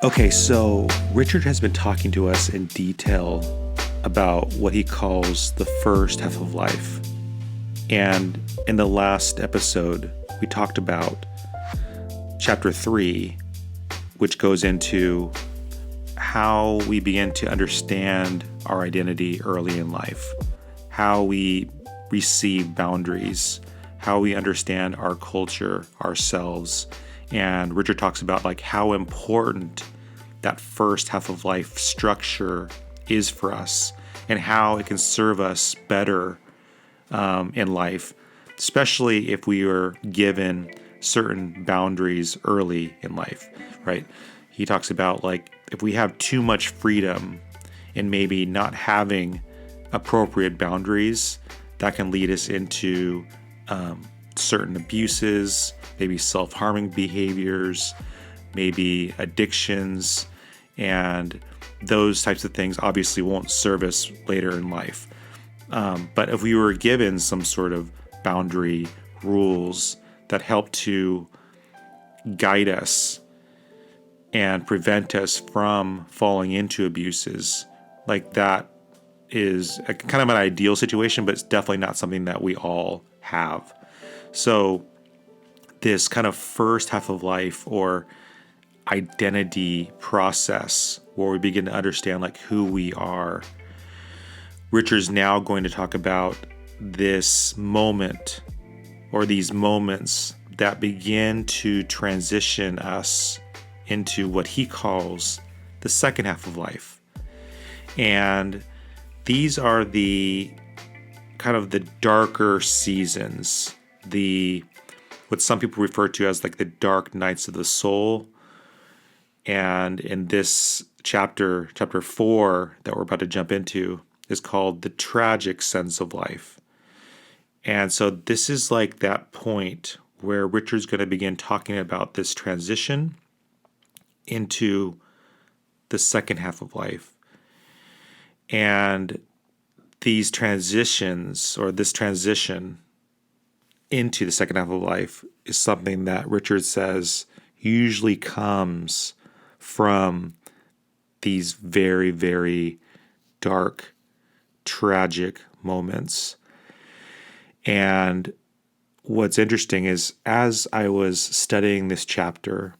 Okay, so Richard has been talking to us in detail about what he calls the first half of life. And in the last episode, we talked about chapter 3, which goes into how we begin to understand our identity early in life, how we receive boundaries, how we understand our culture, ourselves. And Richard talks about like how important that first half of life structure is for us and how it can serve us better in life, especially if we are given certain boundaries early in life, right? He talks about like if we have too much freedom and maybe not having appropriate boundaries, that can lead us into certain abuses, maybe self-harming behaviors, maybe addictions, and those types of things obviously won't serve us later in life. But if we were given some sort of boundary rules that help to guide us and prevent us from falling into abuses, like that is kind of an ideal situation, but it's definitely not something that we all have. So this kind of first half of life or identity process where we begin to understand like who we are, Richard's now going to talk about this moment or these moments that begin to transition us into what he calls the second half of life. And these are the kind of the darker seasons, what some people refer to as like the dark nights of the soul. And in this chapter 4 that we're about to jump into is called the tragic sense of life. And so this is like that point where Richard's going to begin talking about this transition into the second half of life. And these transitions or this transition into the second half of life is something that Richard says usually comes from these very, very dark, tragic moments. And what's interesting is as I was studying this chapter,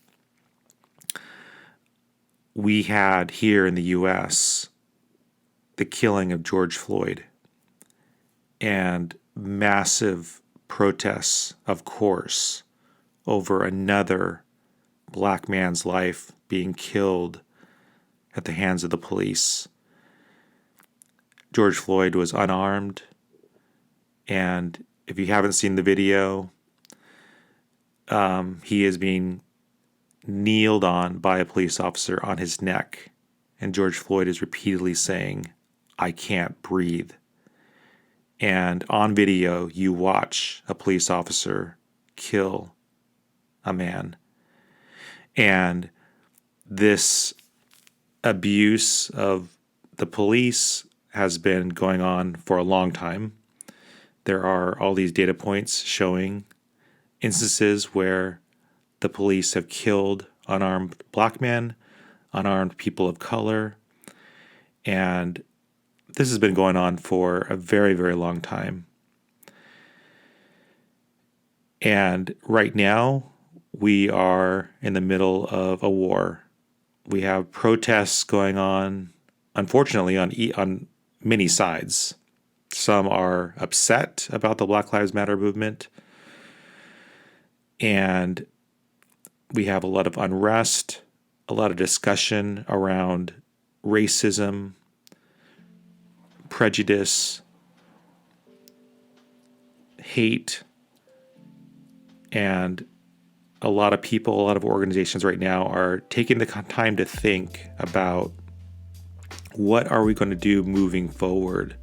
we had here in the U.S. the killing of George Floyd and massive protests, of course, over another black man's life being killed at the hands of the police. George Floyd was unarmed, and if you haven't seen the video, he is being kneeled on by a police officer on his neck, and George Floyd is repeatedly saying, "I can't breathe." And on video, you watch a police officer kill a man. And this abuse of the police has been going on for a long time. There are all these data points showing instances where the police have killed unarmed black men, unarmed people of color, and this has been going on for a very, very long time. And right now, we are in the middle of a war. We have protests going on, unfortunately, on many sides. Some are upset about the Black Lives Matter movement. And we have a lot of unrest, a lot of discussion around racism, prejudice, hate, and a lot of people, a lot of organizations right now are taking the time to think about what are we going to do moving forward.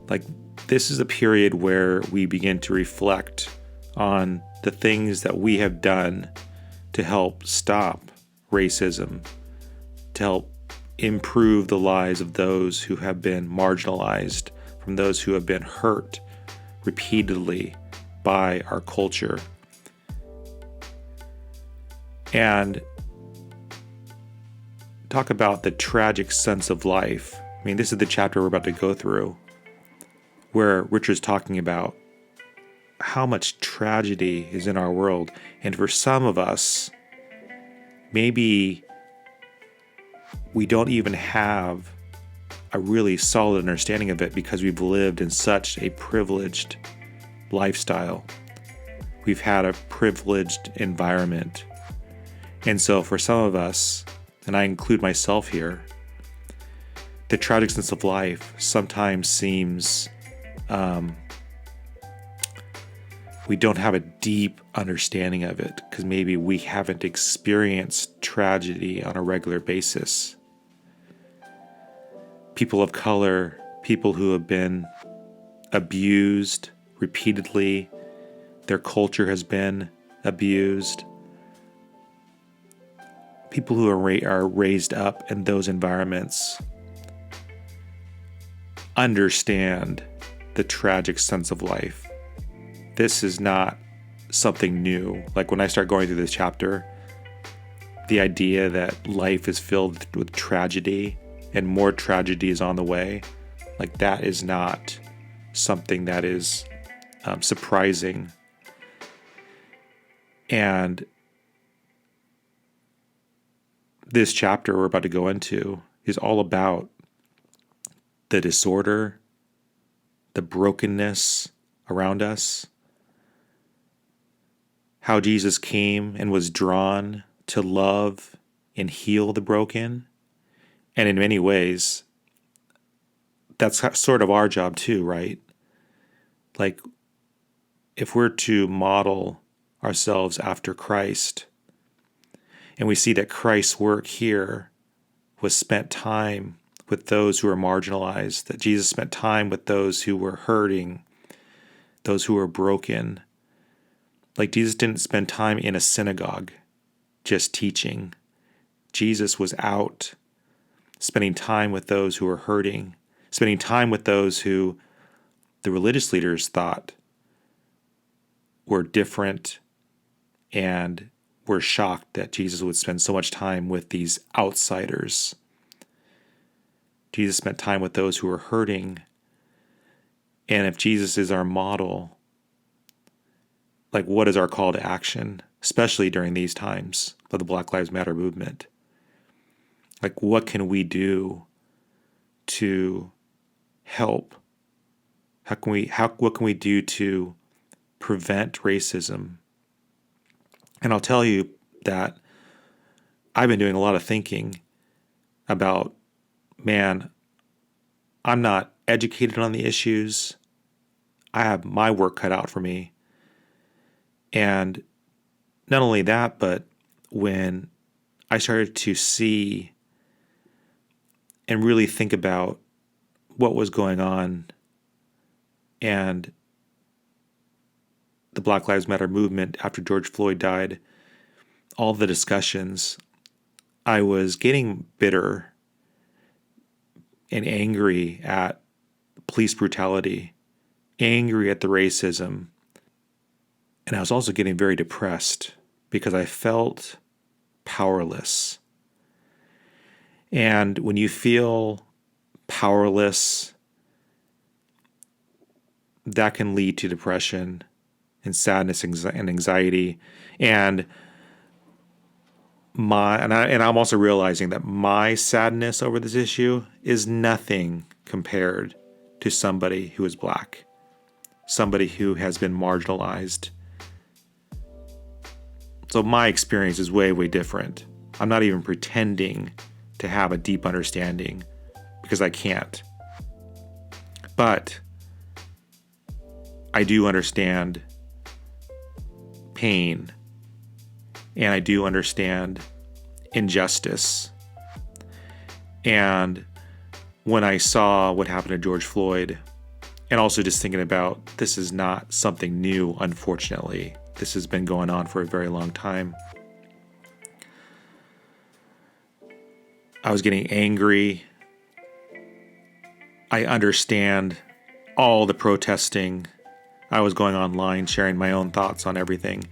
Like, this is a period where we begin to reflect on the things that we have done to help stop racism, to help improve the lives of those who have been marginalized, from those who have been hurt repeatedly by our culture. And talk about the tragic sense of life. I mean, this is the chapter we're about to go through, where Richard's talking about how much tragedy is in our world. And for some of us, maybe we don't even have a really solid understanding of it because we've lived in such a privileged lifestyle. We've had a privileged environment. And so for some of us, and I include myself here, the tragic sense of life sometimes seems we don't have a deep understanding of it because maybe we haven't experienced tragedy on a regular basis. People of color, people who have been abused repeatedly, their culture has been abused. People who are raised up in those environments understand the tragic sense of life. This is not something new. Like when I start going through this chapter, the idea that life is filled with tragedy and more tragedy is on the way, like that is not something that is surprising. And this chapter we're about to go into is all about the disorder, the brokenness around us, how Jesus came and was drawn to love and heal the broken. And in many ways, that's sort of our job too, right? Like, if we're to model ourselves after Christ, and we see that Christ's work here was spent time with those who are marginalized, that Jesus spent time with those who were hurting, those who were broken. Like Jesus didn't spend time in a synagogue just teaching. Jesus was out spending time with those who were hurting, spending time with those who the religious leaders thought were different and were shocked that Jesus would spend so much time with these outsiders. Jesus spent time with those who were hurting. And if Jesus is our model, like what is our call to action, especially during these times of the Black Lives Matter movement? Like what can we do to help? What can we do to prevent racism? And I'll tell you that I've been doing a lot of thinking about, man, I'm not educated on the issues. I have my work cut out for me. And not only that, but when I started to see and really think about what was going on and the Black Lives Matter movement after George Floyd died, all the discussions, I was getting bitter and angry at police brutality, angry at the racism. And I was also getting very depressed because I felt powerless. And when you feel powerless, that can lead to depression and sadness and anxiety. And I'm also realizing that my sadness over this issue is nothing compared to somebody who is Black, somebody who has been marginalized. So my experience is way, way different. I'm not even pretending to have a deep understanding because I can't. But I do understand pain, and I do understand injustice. And when I saw what happened to George Floyd, and also just thinking about this is not something new, unfortunately. This has been going on for a very long time. I was getting angry. I understand all the protesting. I was going online, sharing my own thoughts on everything.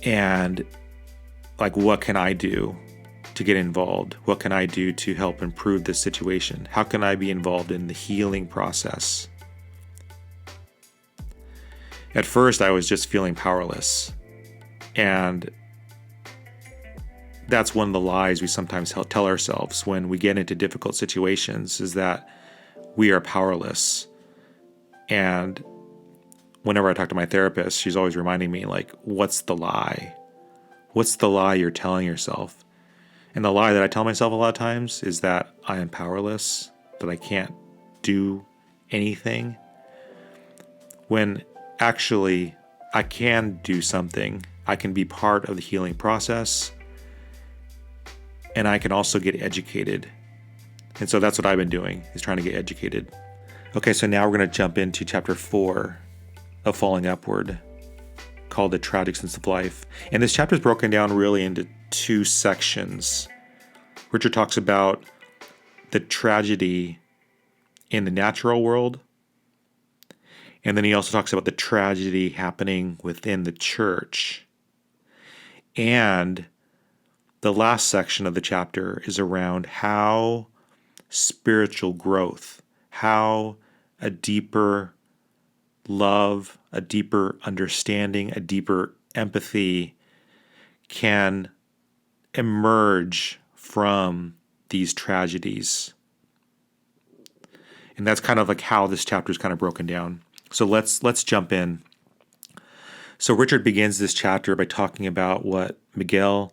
And like, what can I do to get involved? What can I do to help improve this situation? How can I be involved in the healing process? At first, I was just feeling powerless. And that's one of the lies we sometimes tell ourselves when we get into difficult situations, is that we are powerless. And whenever I talk to my therapist, she's always reminding me, like, what's the lie? What's the lie you're telling yourself? And the lie that I tell myself a lot of times is that I am powerless, that I can't do anything, when actually I can do something. I can be part of the healing process, and I can also get educated. And so that's what I've been doing, is trying to get educated. Okay, so now we're going to jump into chapter 4 of Falling Upward, called The Tragic Sense of Life. And this chapter is broken down really into 2 sections. Richard talks about the tragedy in the natural world, and then he also talks about the tragedy happening within the church. And the last section of the chapter is around how spiritual growth, how a deeper love, a deeper understanding, a deeper empathy can emerge from these tragedies. And that's kind of like how this chapter is kind of broken down. So let's jump in. So Richard begins this chapter by talking about what Miguel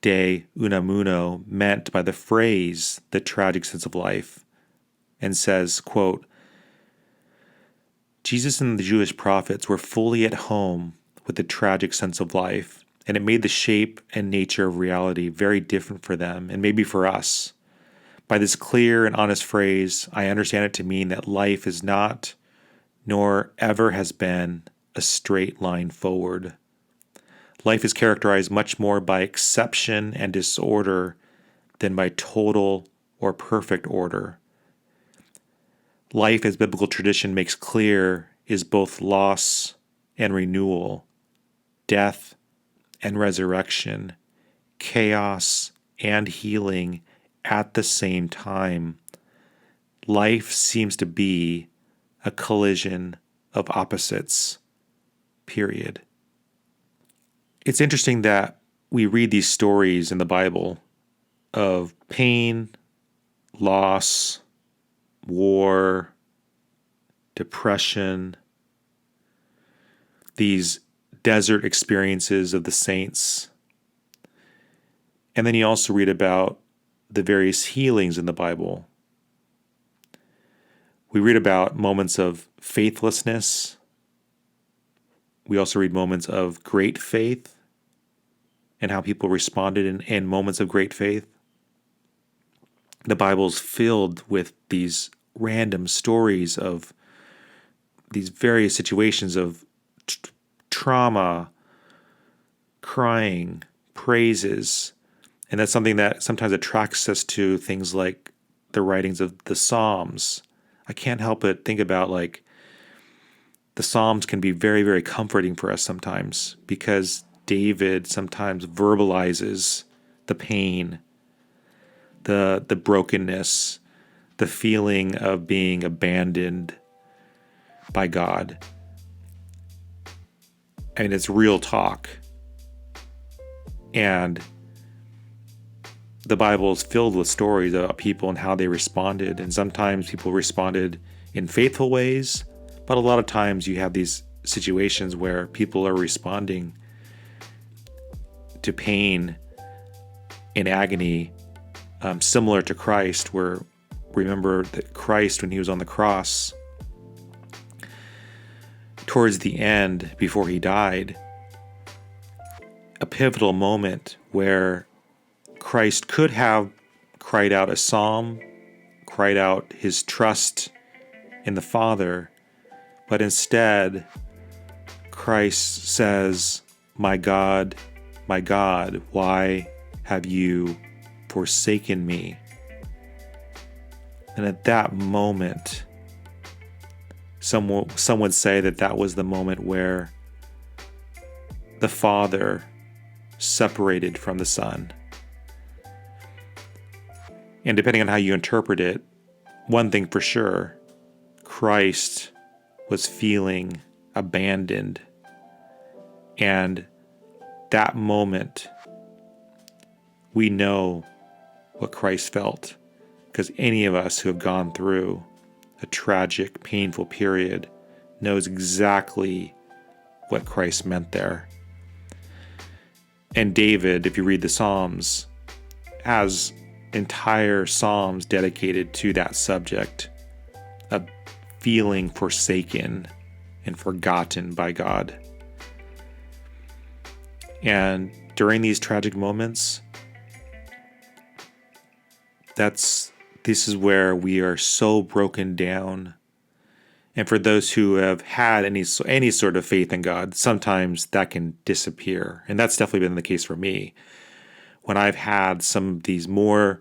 de Unamuno meant by the phrase, the tragic sense of life, and says, quote, Jesus and the Jewish prophets were fully at home with the tragic sense of life, and it made the shape and nature of reality very different for them, and maybe for us. By this clear and honest phrase, I understand it to mean that life is not, nor ever has been, a straight line forward. Life is characterized much more by exception and disorder than by total or perfect order. Life, as biblical tradition makes clear, is both loss and renewal, death and resurrection, chaos and healing at the same time. Life seems to be a collision of opposites, period. It's interesting that we read these stories in the Bible of pain, loss, war, depression, these desert experiences of the saints. And then you also read about the various healings in the Bible. We read about moments of faithlessness. We also read moments of great faith and how people responded in moments of great faith. The Bible's filled with these random stories of these various situations of trauma, crying, praises. And that's something that sometimes attracts us to things like the writings of the Psalms. I can't help but think about, like, the Psalms can be very, very comforting for us sometimes, because David sometimes verbalizes the pain, the brokenness, the feeling of being abandoned by God. I mean, it's real talk. And the Bible is filled with stories about people and how they responded. And sometimes people responded in faithful ways, but a lot of times you have these situations where people are responding to pain and agony, similar to Christ, where remember that Christ, when he was on the cross, towards the end, before he died, a pivotal moment where Christ could have cried out a psalm, cried out his trust in the Father, but instead, Christ says, my God, why have you forsaken me?" And at that moment, some would say that was the moment where the Father separated from the Son. And depending on how you interpret it, one thing for sure, Christ was feeling abandoned. And that moment, we know what Christ felt, because any of us who have gone through a tragic, painful period knows exactly what Christ meant there. And David, if you read the Psalms, has entire Psalms dedicated to that subject of feeling forsaken and forgotten by God. And during these tragic moments, this is where we are so broken down. And for those who have had any sort of faith in God, sometimes that can disappear. And that's definitely been the case for me. When I've had some of these more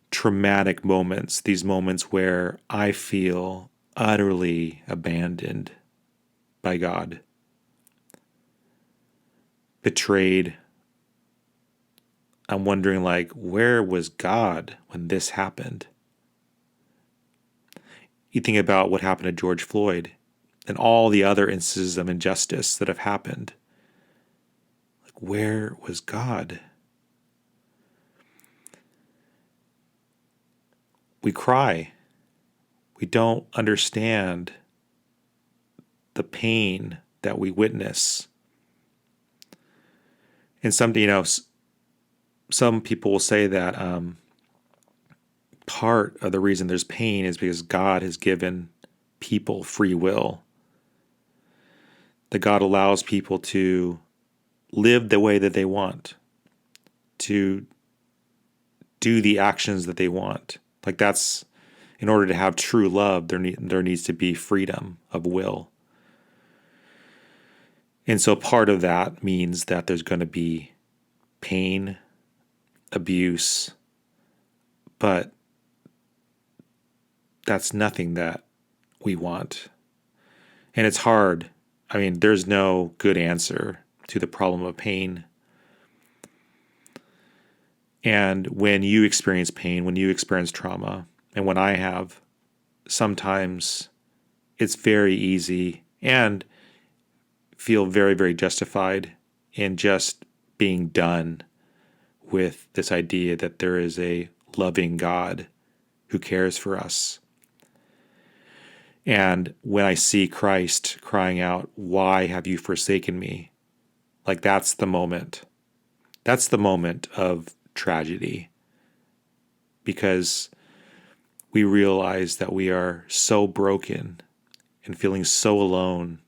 traumatic moments, these moments where I feel utterly abandoned by God, betrayed, I'm wondering, where was God when this happened? You think about what happened to George Floyd and all the other instances of injustice that have happened. Where was God? We cry. We don't understand the pain that we witness. And some people will say that part of the reason there's pain is because God has given people free will. That God allows people to live the way that they want, to do the actions that they want. That's, in order to have true love, there needs to be freedom of will. And so part of that means that there's going to be pain, abuse, but that's nothing that we want. And it's hard. There's no good answer to the problem of pain. And when you experience pain, when you experience trauma, and when I have, sometimes it's very easy and feel very, very justified in just being done with this idea that there is a loving God who cares for us. And when I see Christ crying out, "Why have you forsaken me?" That's the moment. That's the moment of tragedy. Because we realize that we are so broken and feeling so alone.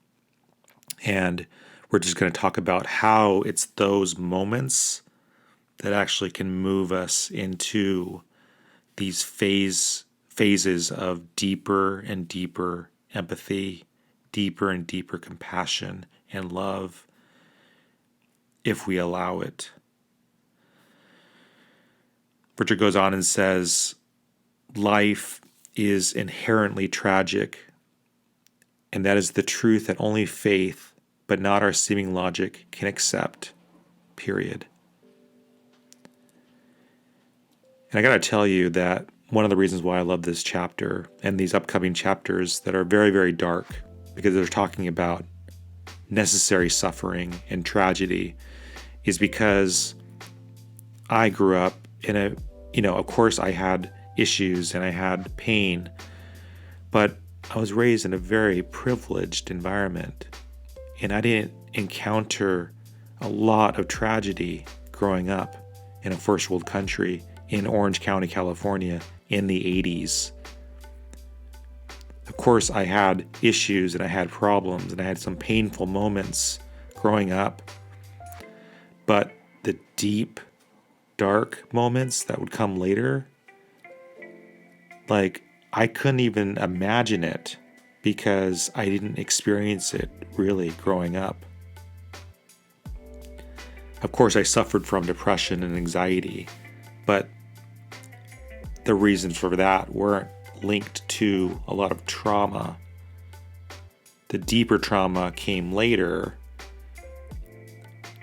And we're just going to talk about how it's those moments that actually can move us into these phases of deeper and deeper empathy, deeper and deeper compassion and love, if we allow it. Richard goes on and says, life is inherently tragic, and that is the truth that only faith, but not our seeming logic, can accept, period. And I got to tell you that one of the reasons why I love this chapter and these upcoming chapters that are very, very dark, because they're talking about necessary suffering and tragedy, is because I grew up in of course I had issues and I had pain, but I was raised in a very privileged environment, and I didn't encounter a lot of tragedy growing up in a first world country in Orange County, California in the 80s. Of course, I had issues and I had problems and I had some painful moments growing up, but the deep, dark moments that would come later, I couldn't even imagine it because I didn't experience it really growing up. Of course, I suffered from depression and anxiety, but the reasons for that weren't linked to a lot of trauma. The deeper trauma came later,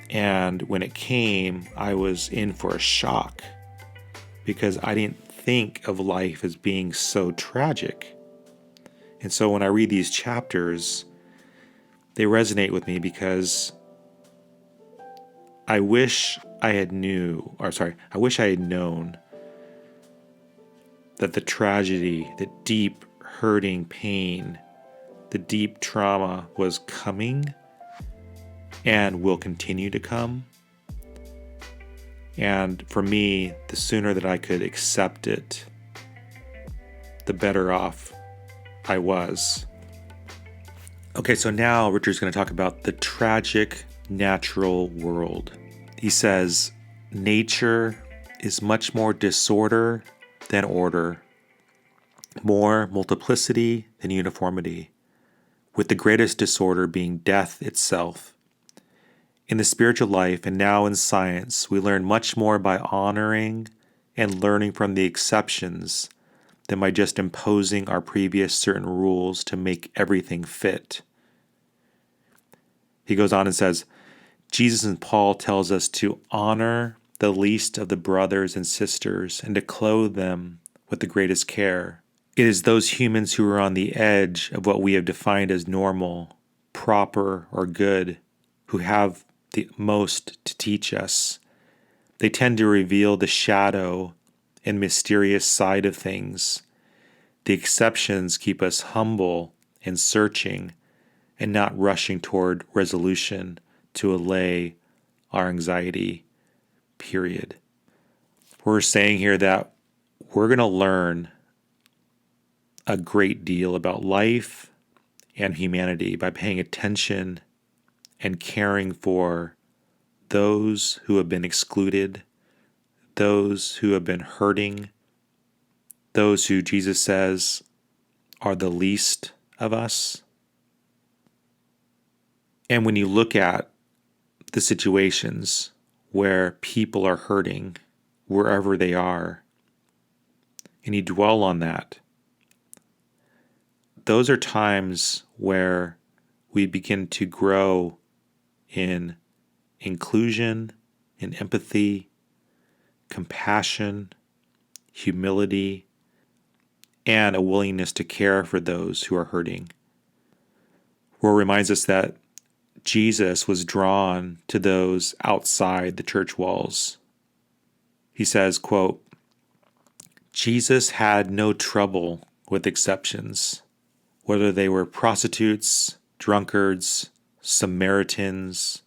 and when it came, I was in for a shock because I didn't think of life as being so tragic. And so when I read these chapters, they resonate with me because I wish I had known that the tragedy, the deep hurting pain, the deep trauma was coming and will continue to come. And for me, the sooner that I could accept it, the better off I was. Okay, so now Richard's going to talk about the tragic natural world. He says, nature is much more disorder than order, more multiplicity than uniformity, with the greatest disorder being death itself. In the spiritual life and now in science, we learn much more by honoring and learning from the exceptions than by just imposing our previous certain rules to make everything fit. He goes on and says, Jesus and Paul tells us to honor the least of the brothers and sisters and to clothe them with the greatest care. It is those humans who are on the edge of what we have defined as normal, proper, or good, who have the most to teach us. They tend to reveal the shadow and mysterious side of things. The exceptions keep us humble and searching and not rushing toward resolution to allay our anxiety, period. We're saying here that we're going to learn a great deal about life and humanity by paying attention and caring for those who have been excluded, those who have been hurting, those who Jesus says are the least of us. And when you look at the situations where people are hurting, wherever they are, and you dwell on that, those are times where we begin to grow in inclusion, in empathy, compassion, humility, and a willingness to care for those who are hurting. Rohr reminds us that Jesus was drawn to those outside the church walls. He says, quote, Jesus had no trouble with exceptions, whether they were prostitutes, drunkards, Samaritans,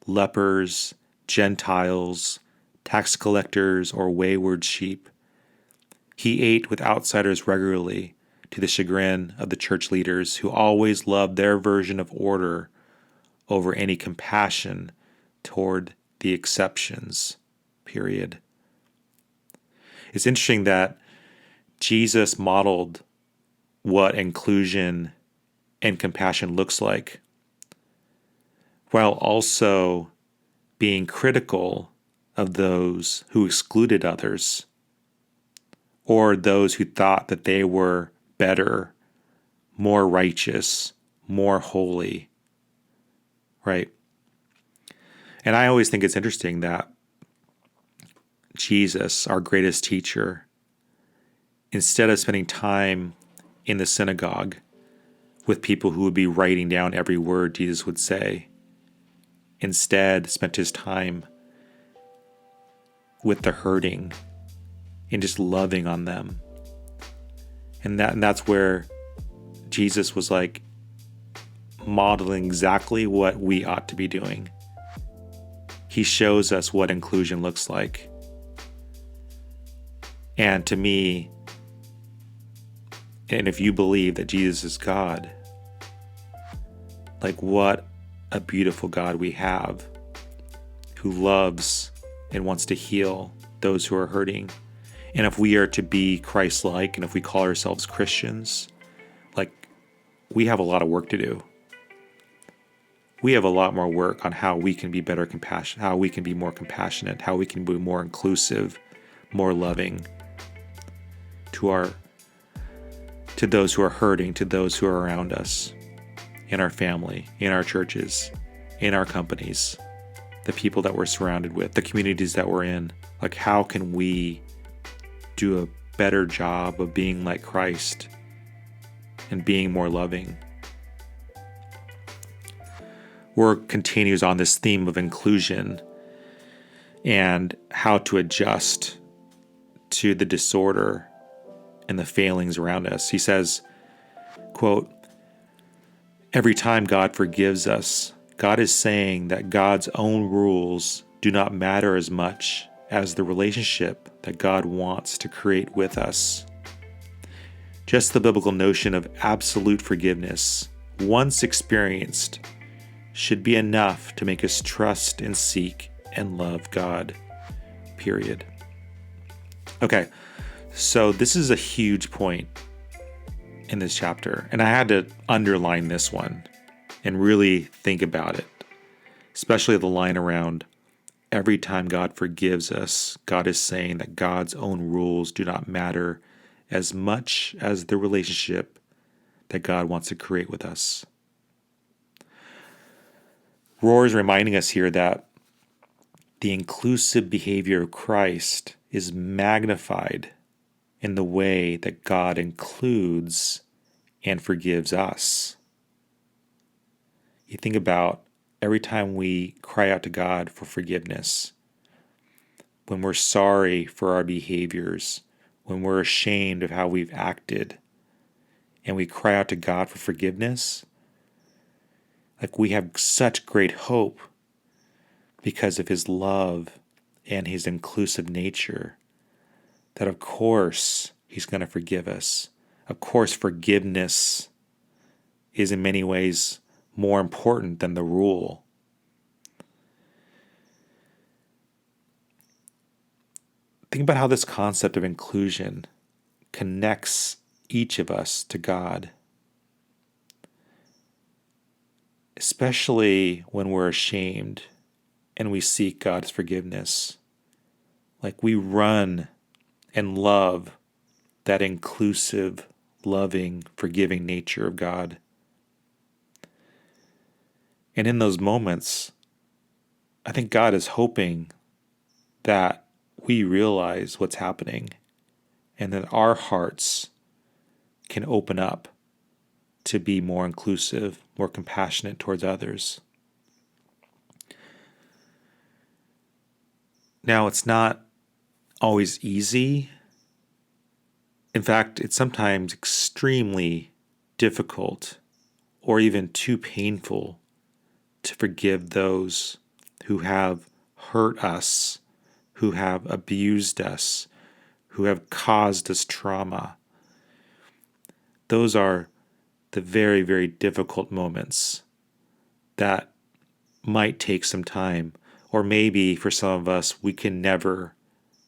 lepers, Gentiles, tax collectors, or wayward sheep. He ate with outsiders regularly, to the chagrin of the church leaders who always loved their version of order over any compassion toward the exceptions, period. It's interesting that Jesus modeled what inclusion and compassion looks like, while also being critical of those who excluded others, or those who thought that they were better, more righteous, more holy, right? And I always think it's interesting that Jesus, our greatest teacher, instead of spending time in the synagogue with people who would be writing down every word Jesus would say, instead spent his time with the hurting and just loving on them. And that's where Jesus was like modeling exactly what we ought to be doing. He shows us what inclusion looks like. And to me, and if you believe that Jesus is God, like what a beautiful God we have, who loves and wants to heal those who are hurting. And if we are to be Christ-like, and if we call ourselves Christians, like, we have a lot of work to do. We have a lot more work on how we can be better compassion, how we can be more compassionate, how we can be more inclusive, more loving to those who are hurting, to those who are around us, in our family, in our churches, in our companies, the people that we're surrounded with, the communities that we're in. Like, how can we do a better job of being like Christ and being more loving. Rohr continues on this theme of inclusion and how to adjust to the disorder and the failings around us. He says, quote, "Every time God forgives us, God is saying that God's own rules do not matter as much as the relationship that God wants to create with us. Just the biblical notion of absolute forgiveness, once experienced, should be enough to make us trust and seek and love God, period." Okay, so this is a huge point in this chapter, and I had to underline this one and really think about it, especially the line around, "Every time God forgives us, God is saying that God's own rules do not matter as much as the relationship that God wants to create with us." Rohr is reminding us here that the inclusive behavior of Christ is magnified in the way that God includes and forgives us. You think about every time we cry out to God for forgiveness, when we're sorry for our behaviors, when we're ashamed of how we've acted, and we cry out to God for forgiveness, like we have such great hope because of His love and His inclusive nature, that of course He's going to forgive us. Of course, forgiveness is in many ways more important than the rule. Think about how this concept of inclusion connects each of us to God, especially when we're ashamed and we seek God's forgiveness. Like we run and love that inclusive, loving, forgiving nature of God. And in those moments, I think God is hoping that we realize what's happening and that our hearts can open up to be more inclusive, more compassionate towards others. Now, it's not always easy. In fact, it's sometimes extremely difficult or even too painful to forgive those who have hurt us, who have abused us, who have caused us trauma. Those are the very, very difficult moments that might take some time, or maybe for some of us, we can never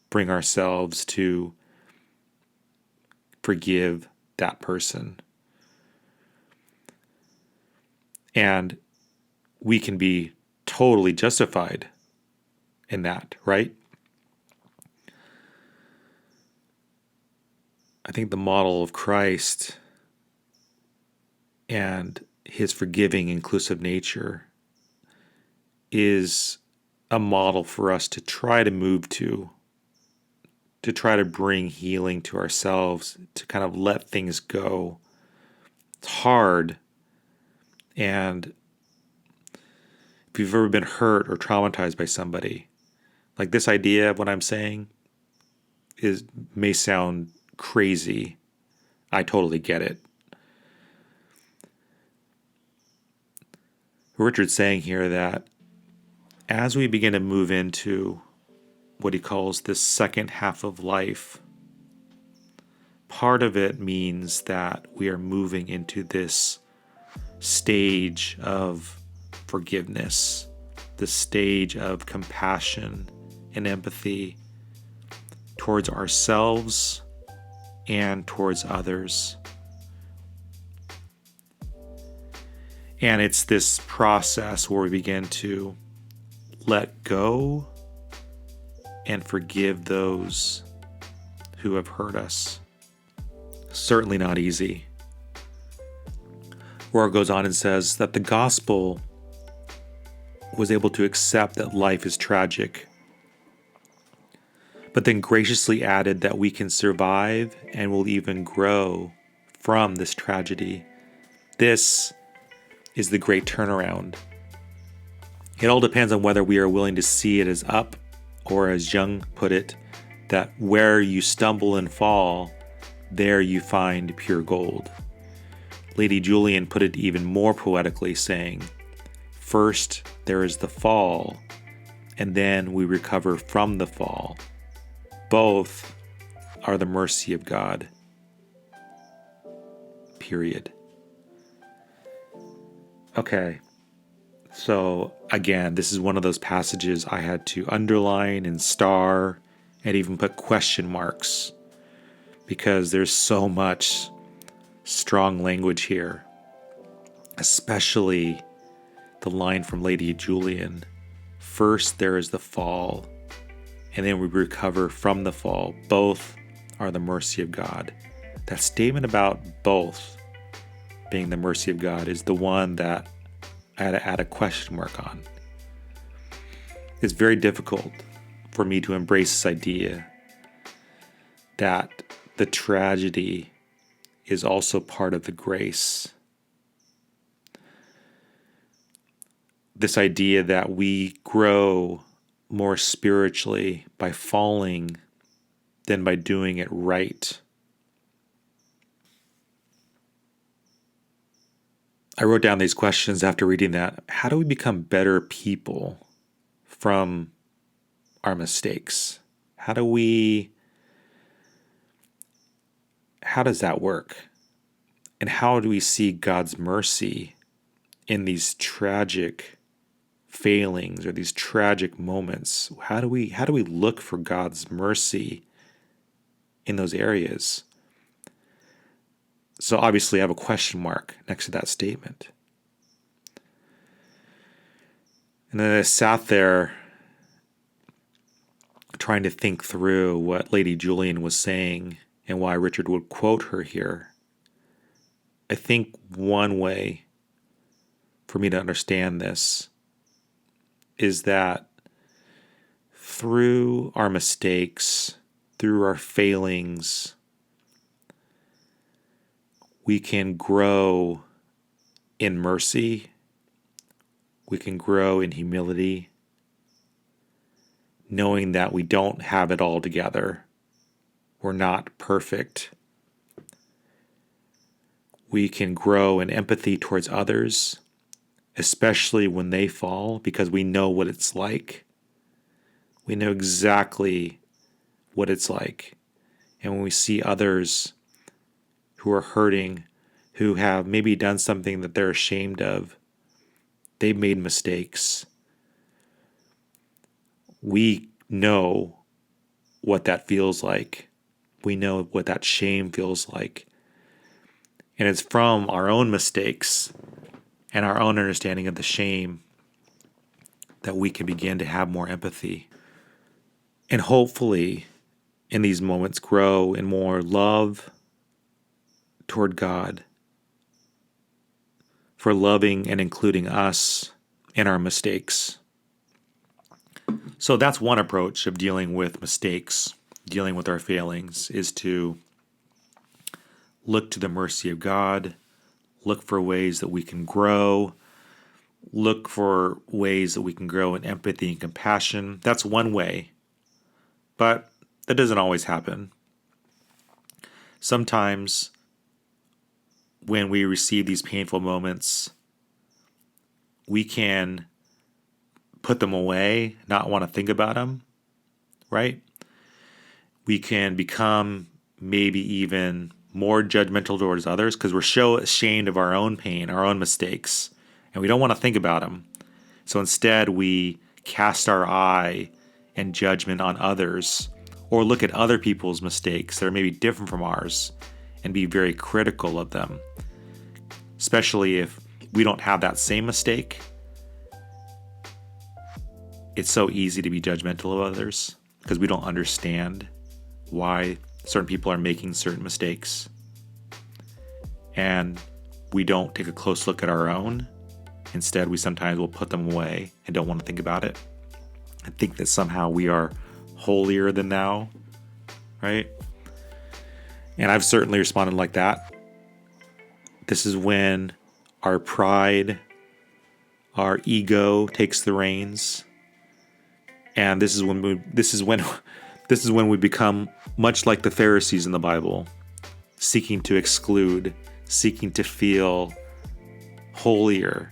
bring ourselves to forgive that person. And we can be totally justified in that, right? I think the model of Christ and His forgiving, inclusive nature is a model for us to try to move to try to bring healing to ourselves, to kind of let things go. It's hard. And if you've ever been hurt or traumatized by somebody, like this idea of what I'm saying may sound crazy. I totally get it. Richard's saying here that as we begin to move into what he calls this second half of life, part of it means that we are moving into this stage of forgiveness, this stage of compassion and empathy towards ourselves and towards others. And it's this process where we begin to let go and forgive those who have hurt us. Certainly not easy. Rohr goes on and says that the gospel was able to accept that life is tragic, but then graciously added that we can survive and will even grow from this tragedy. This is the great turnaround. It all depends on whether we are willing to see it as up, or as Jung put it, that where you stumble and fall, there you find pure gold. Lady Julian put it even more poetically, saying, "First there is the fall, and then we recover from the fall. Both are the mercy of God." Period. Okay, so again, this is one of those passages I had to underline and star and even put question marks because there's so much strong language here, especially the line from Lady Julian, "First there is the fall, and then we recover from the fall. Both are the mercy of God." That statement about both being the mercy of God is the one that I had to add a question mark on. It's very difficult for me to embrace this idea that the tragedy is also part of the grace. This idea that we grow more spiritually by falling than by doing it right. I wrote down these questions after reading that. How do we become better people from our mistakes? How does that work? And how do we see God's mercy in these tragic failings or these tragic moments? How do we look for God's mercy in those areas? So obviously I have a question mark next to that statement. And then I sat there trying to think through what Lady Julian was saying and why Richard would quote her here. I think one way for me to understand this is that through our mistakes, through our failings, we can grow in mercy. We can grow in humility, knowing that we don't have it all together. We're not perfect. We can grow in empathy towards others, especially when they fall, because we know what it's like. We know exactly what it's like. And when we see others who are hurting, who have maybe done something that they're ashamed of, they've made mistakes, we know what that feels like. We know what that shame feels like. And it's from our own mistakes and our own understanding of the shame that we can begin to have more empathy. And hopefully, in these moments, grow in more love toward God, for loving and including us in our mistakes. So that's one approach of dealing with mistakes, dealing with our failings, is to look to the mercy of God, look for ways that we can grow, look for ways that we can grow in empathy and compassion. That's one way, but that doesn't always happen. Sometimes when we receive these painful moments, we can put them away, not want to think about them, right? We can become maybe even more judgmental towards others because we're so ashamed of our own pain, our own mistakes, and we don't want to think about them. So instead, we cast our eye and judgment on others, or look at other people's mistakes that are maybe different from ours and be very critical of them, especially if we don't have that same mistake. It's so easy to be judgmental of others because we don't understand why certain people are making certain mistakes. And we don't take a close look at our own. Instead, we sometimes will put them away and don't want to think about it. I think that somehow we are holier than thou, right? And I've certainly responded like that. This is when our pride, our ego takes the reins, and this is when we become much like the Pharisees in the Bible, seeking to exclude, seeking to feel holier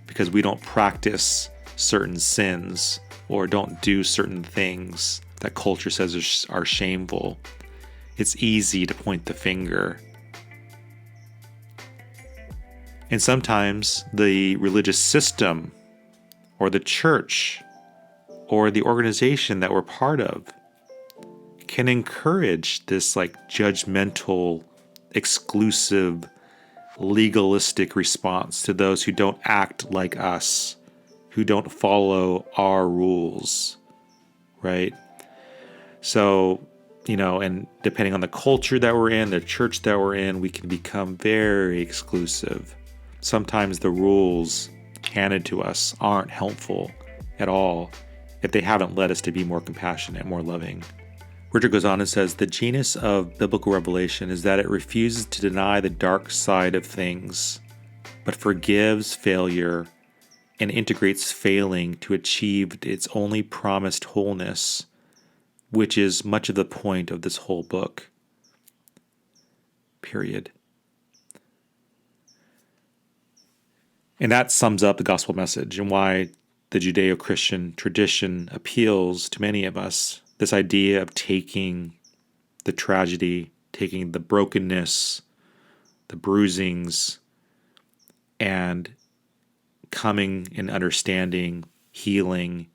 because we don't practice certain sins or don't do certain things that culture says are shameful. It's easy to point the finger. And sometimes the religious system or the church or the organization that we're part of can encourage this judgmental, exclusive, legalistic response to those who don't act like us, who don't follow our rules, right? So, and depending on the culture that we're in, the church that we're in, we can become very exclusive. Sometimes the rules handed to us aren't helpful at all if they haven't led us to be more compassionate, more loving. Richard goes on and says, the genius of biblical revelation is that it refuses to deny the dark side of things, but forgives failure and integrates failing to achieve its only promised wholeness, which is much of the point of this whole book. Period. And that sums up the gospel message and why the Judeo-Christian tradition appeals to many of us. This idea of taking the tragedy, taking the brokenness, the bruisings, and coming and understanding healing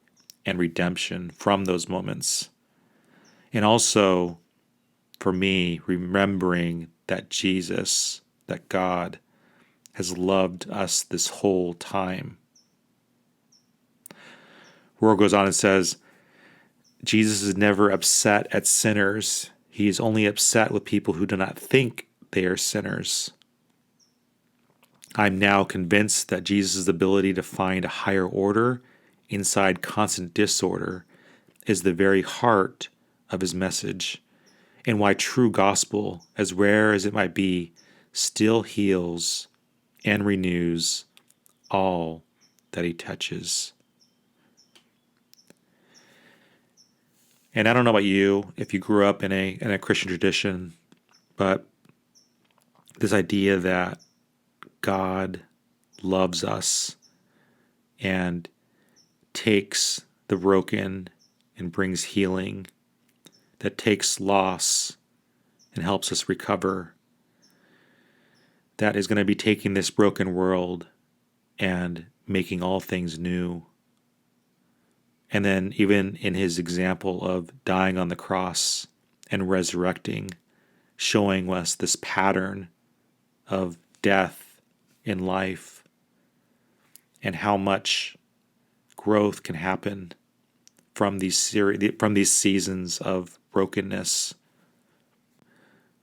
and redemption from those moments. And also, for me, remembering that Jesus, that God, has loved us this whole time. Rohr goes on and says, Jesus is never upset at sinners. He is only upset with people who do not think they are sinners. I'm now convinced that Jesus' ability to find a higher order inside constant disorder is the very heart of his message, and why true gospel, as rare as it might be, still heals and renews all that he touches. And I don't know about you, if you grew up in a Christian tradition, but this idea that God loves us and takes the broken and brings healing, that takes loss and helps us recover, that is going to be taking this broken world and making all things new. And then even in his example of dying on the cross and resurrecting, showing us this pattern of death in life and how much growth can happen from these seasons of brokenness.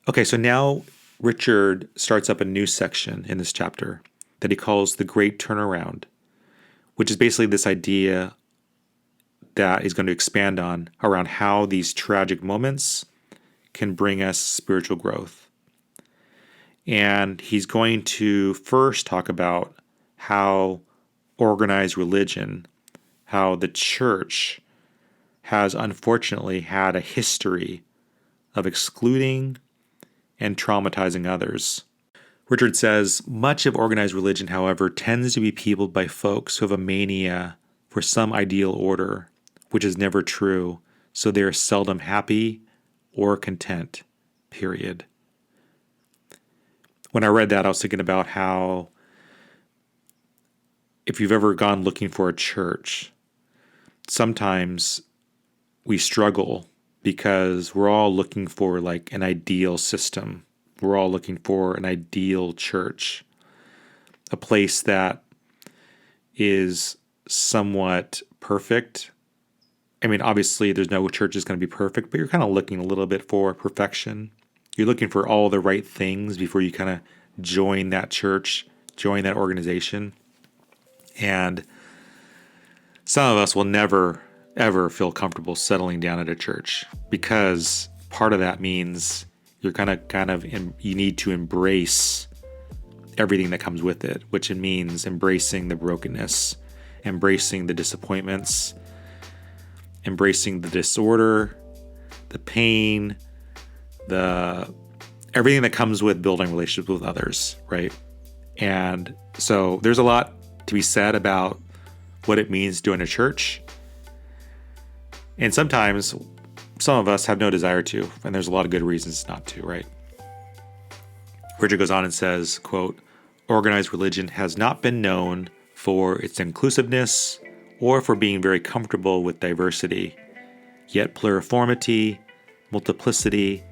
Okay, so now Richard starts up a new section in this chapter that he calls the Great Turnaround, which is basically this idea that he's going to expand on around how these tragic moments can bring us spiritual growth. And he's going to first talk about how organized religion, how the church has unfortunately had a history of excluding and traumatizing others. Richard says, much of organized religion, however, tends to be peopled by folks who have a mania for some ideal order, which is never true, so they are seldom happy or content, period. When I read that, I was thinking about how if you've ever gone looking for a church, sometimes we struggle because we're all looking for an ideal system. We're all looking for an ideal church, a place that is somewhat perfect. I mean, obviously, there's no church is going to be perfect, but you're kind of looking a little bit for perfection. You're looking for all the right things before you kind of join that church, join that organization. And some of us will never ever feel comfortable settling down at a church, because part of that means you're you need to embrace everything that comes with it, which it means embracing the brokenness, embracing the disappointments, embracing the disorder, the pain, everything that comes with building relationships with others, right? And so there's a lot to be said about what it means to join a church. And sometimes some of us have no desire to, and there's a lot of good reasons not to, right? Richard goes on and says, quote, "Organized religion has not been known for its inclusiveness or for being very comfortable with diversity. Yet pluriformity, multiplicity,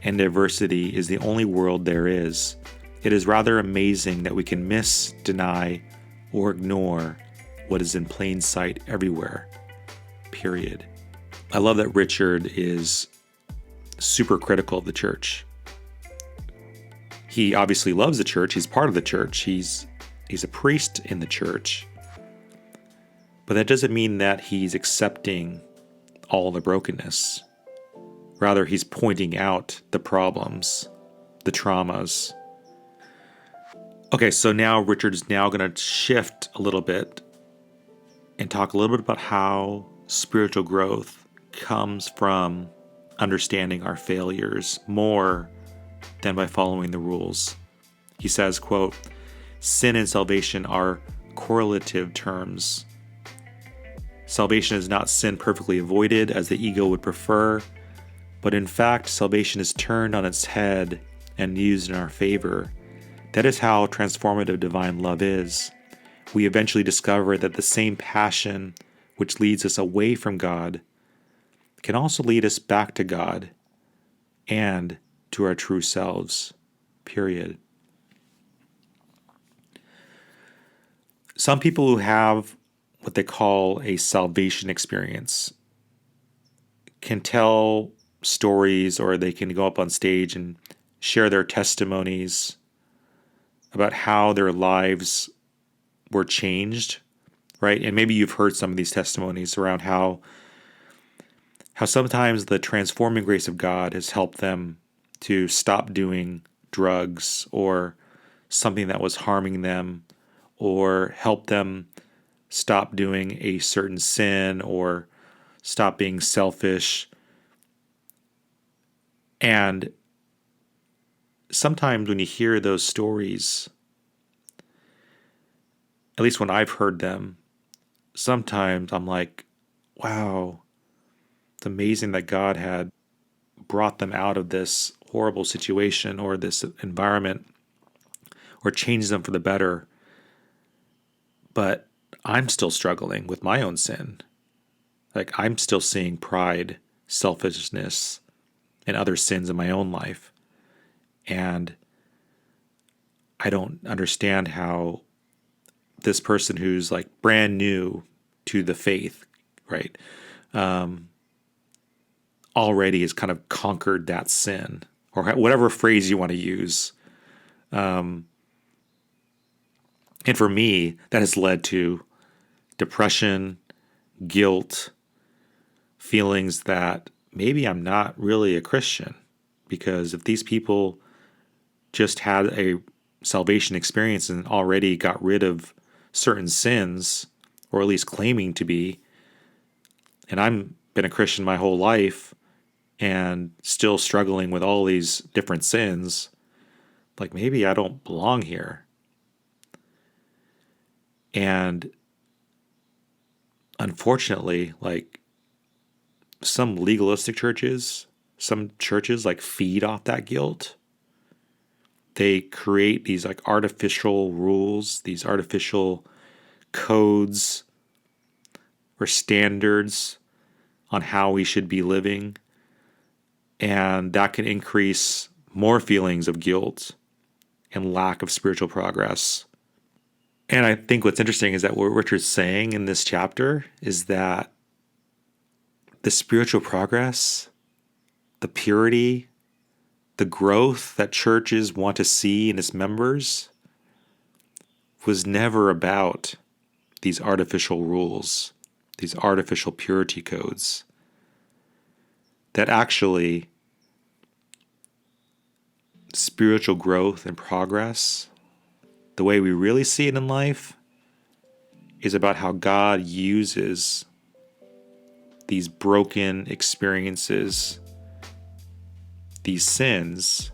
and diversity is the only world there is. It is rather amazing that we can miss, deny, or ignore what is in plain sight everywhere. Period." I love that Richard is super critical of the church. He obviously loves the church. He's part of the church. He's a priest in the church. But that doesn't mean that he's accepting all the brokenness. Rather, he's pointing out the problems, the traumas. Okay, so now Richard's now going to shift a little bit and talk a little bit about how spiritual growth comes from understanding our failures more than by following the rules. He says, quote, "Sin and salvation are correlative terms. Salvation is not sin perfectly avoided as the ego would prefer, but in fact, salvation is turned on its head and used in our favor. That is how transformative divine love is. We eventually discover that the same passion which leads us away from God can also lead us back to God and to our true selves, period." Some people who have what they call a salvation experience can tell stories, or they can go up on stage and share their testimonies about how their lives were changed, right? And maybe you've heard some of these testimonies around how sometimes the transforming grace of God has helped them to stop doing drugs or something that was harming them, or help them stop doing a certain sin or stop being selfish. And sometimes when you hear those stories, at least when I've heard them, sometimes I'm like, wow, it's amazing that God had brought them out of this horrible situation or this environment or changed them for the better. But I'm still struggling with my own sin. Like, I'm still seeing pride, selfishness, and other sins in my own life. And I don't understand how this person who's like brand new to the faith, right, already has kind of conquered that sin, or whatever phrase you want to use. And for me, that has led to depression, guilt, feelings that maybe I'm not really a Christian. Because if these people just had a salvation experience and already got rid of certain sins, or at least claiming to be, and I've been a Christian my whole life and still struggling with all these different sins, like maybe I don't belong here. And unfortunately, like some legalistic churches, some churches like feed off that guilt. They create these like artificial rules, these artificial codes or standards on how we should be living. And that can increase more feelings of guilt and lack of spiritual progress. And I think what's interesting is that what Richard's saying in this chapter is that the spiritual progress, the purity, the growth that churches want to see in its members was never about these artificial rules these artificial purity codes, that actually spiritual growth and progress, the way we really see it in life, is about how God uses these broken experiences, these sins,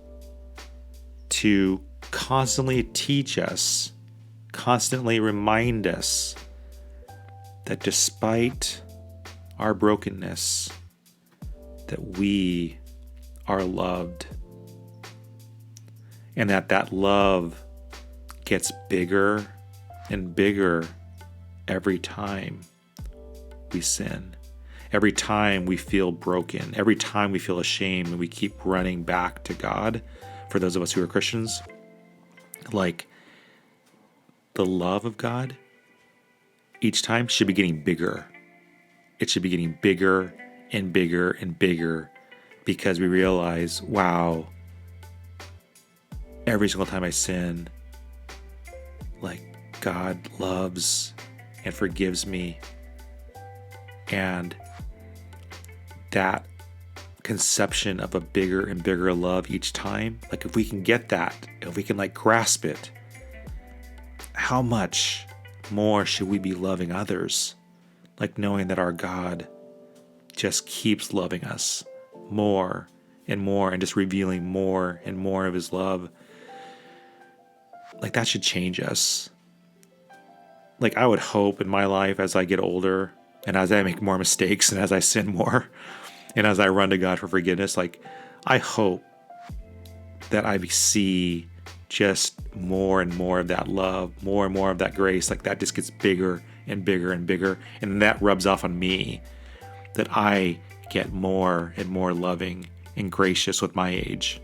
to constantly teach us, constantly remind us that despite our brokenness, that we are loved, and that love gets bigger and bigger every time we sin. Every time we feel broken, every time we feel ashamed, and we keep running back to God, for those of us who are Christians, like the love of God each time should be getting bigger. It should be getting bigger and bigger and bigger, because we realize, wow, every single time I sin, like God loves and forgives me. And that conception of a bigger and bigger love each time, like if we can get that, if we can like grasp it, how much more should we be loving others? Like knowing that our God just keeps loving us more and more, and just revealing more and more of his love. Like that should change us. Like I would hope in my life, as I get older and as I make more mistakes and as I sin more and as I run to God for forgiveness, like I hope that I see just more and more of that love, more and more of that grace, like that just gets bigger and bigger and bigger. And that rubs off on me, that I get more and more loving and gracious with my age.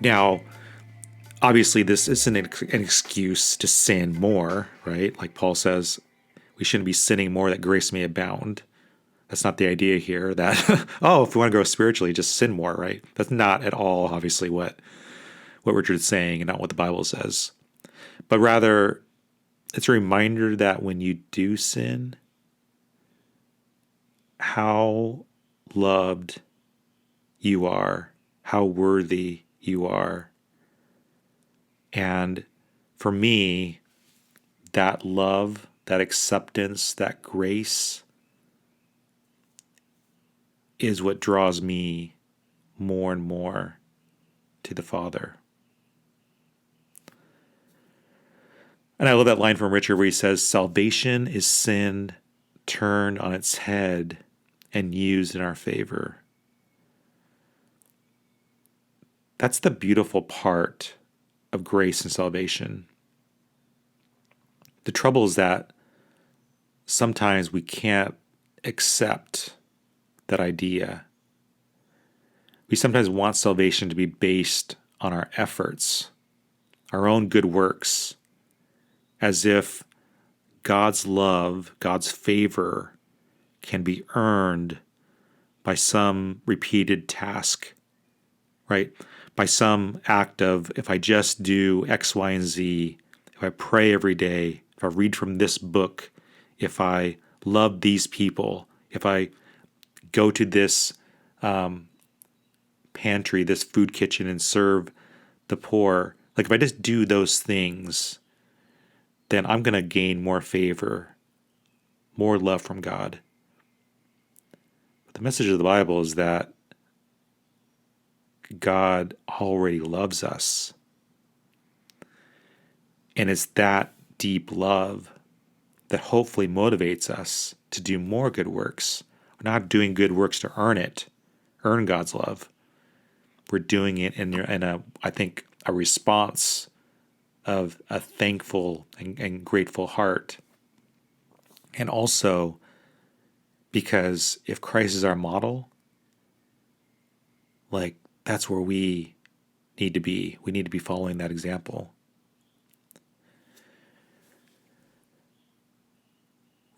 Now, obviously, this isn't an excuse to sin more, right? Like Paul says, we shouldn't be sinning more that grace may abound. That's not the idea here, that, if we want to grow spiritually, just sin more, right? That's not at all, obviously, what Richard's saying, and not what the Bible says. But rather, it's a reminder that when you do sin, how loved you are, how worthy you are. And for me, that love, that acceptance, that grace is what draws me more and more to the Father. And I love that line from Richard where he says, salvation is sin turned on its head and used in our favor. That's the beautiful part of grace and salvation. The trouble is that sometimes we can't accept that idea. We sometimes want salvation to be based on our efforts, our own good works, as if God's love, God's favor can be earned by some repeated task, right? By some act of, if I just do X, Y, and Z, if I pray every day, if I read from this book, if I love these people, if I go to this pantry, this food kitchen, and serve the poor, like if I just do those things, then I'm going to gain more favor, more love from God. But the message of the Bible is that God already loves us. And it's that deep love that hopefully motivates us to do more good works. We're not doing good works to earn God's love. We're doing it in I think, a response of a thankful and grateful heart. And also because if Christ is our model, like that's where we need to be. We need to be following that example.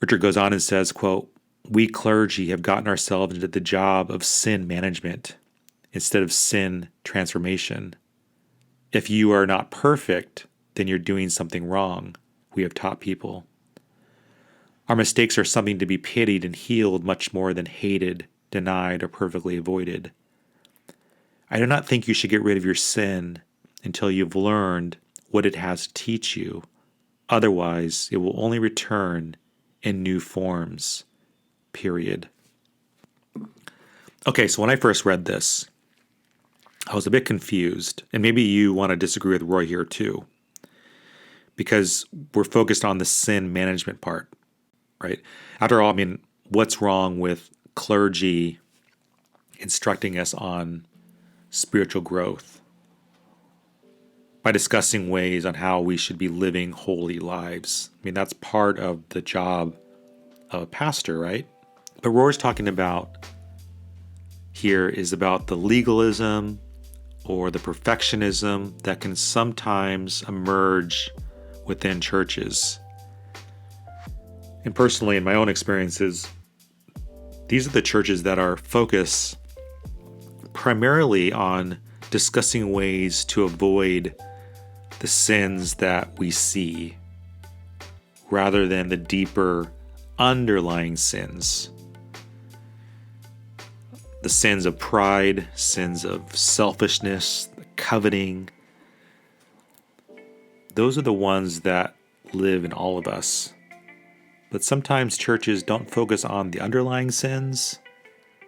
Richard goes on and says, quote, we clergy have gotten ourselves into the job of sin management instead of sin transformation. If you are not perfect, then you're doing something wrong, we have taught people. Our mistakes are something to be pitied and healed much more than hated, denied, or perfectly avoided. I do not think you should get rid of your sin until you've learned what it has to teach you. Otherwise, it will only return in new forms. Period. Okay, so when I first read this, I was a bit confused, and maybe you want to disagree with Roy here too, because we're focused on the sin management part, right? After all, what's wrong with clergy instructing us on spiritual growth by discussing ways on how we should be living holy lives? That's part of the job of a pastor, right? But Rohr's talking about here is about the legalism or the perfectionism that can sometimes emerge within churches. And personally, in my own experiences, these are the churches that are focused primarily on discussing ways to avoid the sins that we see, rather than the deeper underlying sins. The sins of pride, sins of selfishness, coveting. Those are the ones that live in all of us. But sometimes churches don't focus on the underlying sins,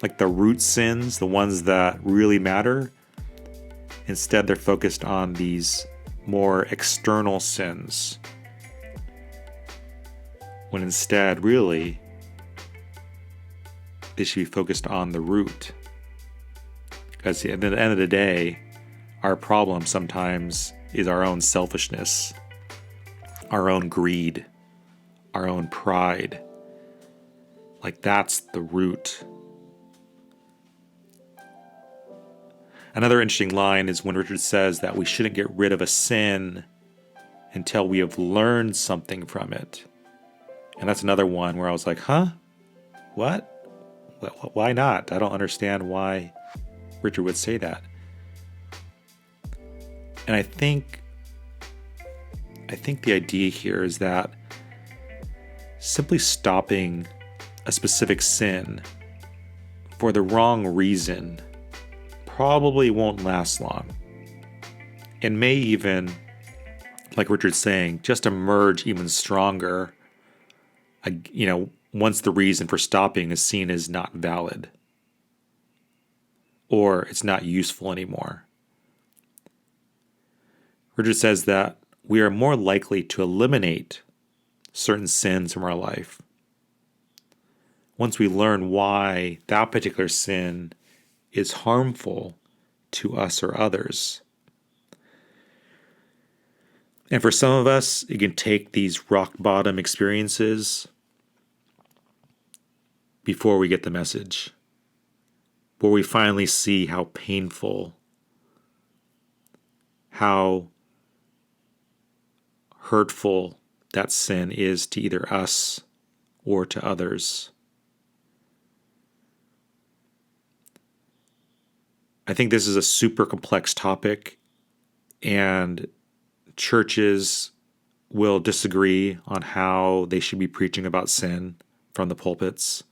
like the root sins, the ones that really matter. Instead, they're focused on these more external sins. When instead, really, they should be focused on the root. Because at the end of the day, our problem sometimes is our own selfishness, our own greed, our own pride. Like, that's the root. Another interesting line is when Richard says that we shouldn't get rid of a sin until we have learned something from it. And that's another one where I was like, huh? What? Why not? I don't understand why Richard would say that. And I think the idea here is that simply stopping a specific sin for the wrong reason probably won't last long. And may even, like Richard's saying, just emerge even stronger, once the reason for stopping is seen as not valid or it's not useful anymore. Richard says that we are more likely to eliminate certain sins from our life once we learn why that particular sin is harmful to us or others. And for some of us, it can take these rock bottom experiences before we get the message, where we finally see how painful, how hurtful that sin is to either us or to others. I think this is a super complex topic, and churches will disagree on how they should be preaching about sin from the pulpits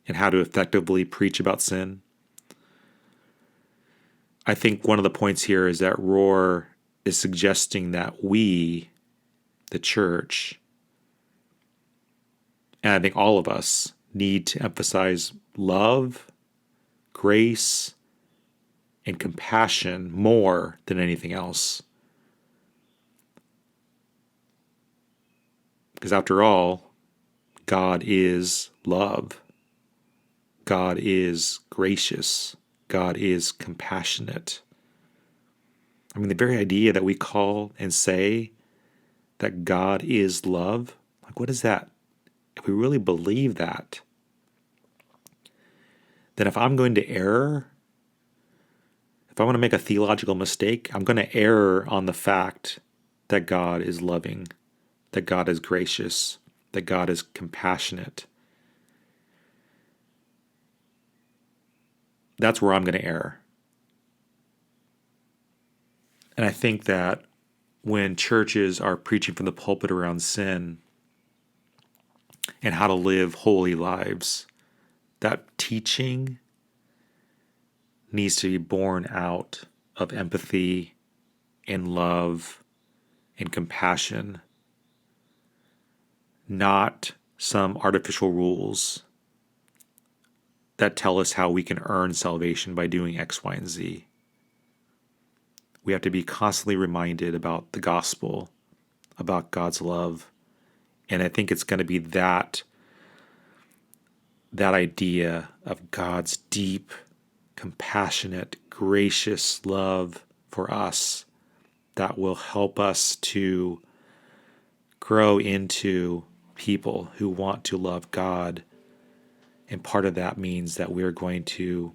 and how to effectively preach about sin. I think one of the points here is that Rohr is suggesting that we, the church, and I think all of us, need to emphasize love, grace, and compassion more than anything else. Because after all, God is love. God is gracious. God is compassionate. The very idea that we call and say that God is love, what is that? If we really believe that, then if I'm going to err, if I want to make a theological mistake, I'm going to err on the fact that God is loving, that God is gracious, that God is compassionate. That's where I'm going to err. And I think that when churches are preaching from the pulpit around sin, and how to live holy lives. That teaching needs to be born out of empathy and love and compassion, not some artificial rules that tell us how we can earn salvation by doing X, Y, and Z. We have to be constantly reminded about the gospel, about God's love. And I think it's going to be that idea of God's deep, compassionate, gracious love for us that will help us to grow into people who want to love God. And part of that means that we're going to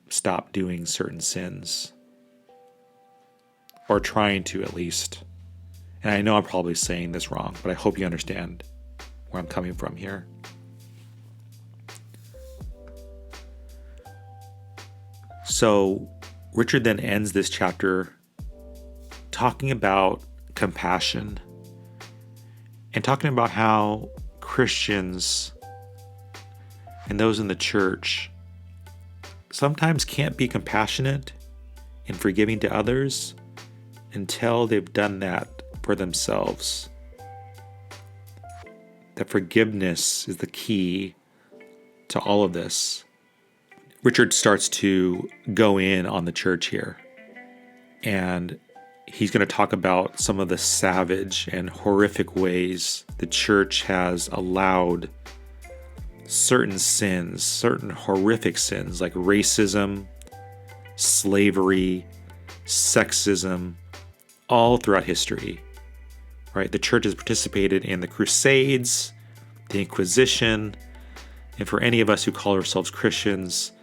stop doing certain sins, or trying to at least. And I know I'm probably saying this wrong, but I hope you understand where I'm coming from here. So Richard then ends this chapter talking about compassion and talking about how Christians and those in the church sometimes can't be compassionate and forgiving to others until they've done that for themselves. That forgiveness is the key to all of this. Richard starts to go in on the church here, and he's going to talk about some of the savage and horrific ways the church has allowed certain sins, certain horrific sins like racism, slavery, sexism, all throughout history, right? The church has participated in the Crusades, the Inquisition, and for any of us who call ourselves Christians,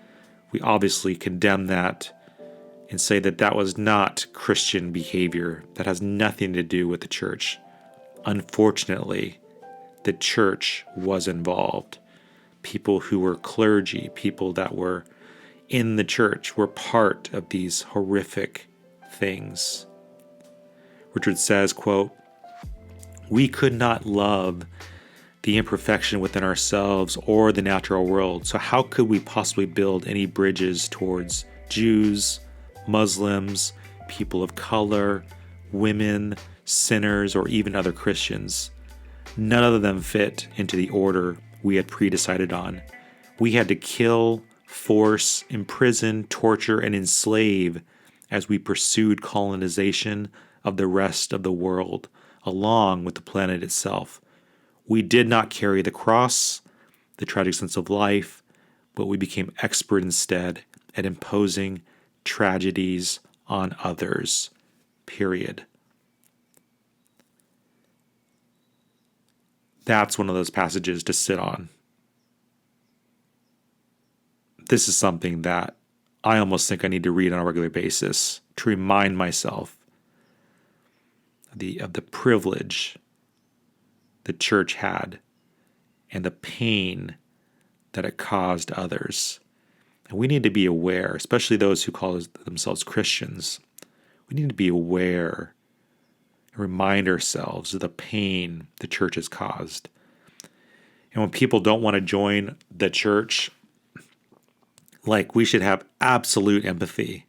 we obviously condemn that and say that that was not Christian behavior. That has nothing to do with the church. Unfortunately, the church was involved. People who were clergy, people that were in the church were part of these horrific things. Richard says, quote, "We could not love the imperfection within ourselves or the natural world, so how could we possibly build any bridges towards Jews, Muslims, people of color, women, sinners, or even other Christians? None of them fit into the order we had pre-decided on. We had to kill, force, imprison, torture, and enslave as we pursued colonization of the rest of the world, along with the planet itself. We did not carry the cross, the tragic sense of life, but we became expert instead at imposing tragedies on others. Period." That's one of those passages to sit on. This is something that I almost think I need to read on a regular basis to remind myself of the privilege the church had and the pain that it caused others. And we need to be aware, especially those who call themselves Christians. We need to be aware and remind ourselves of the pain the church has caused. And when people don't want to join the church, like, we should have absolute empathy,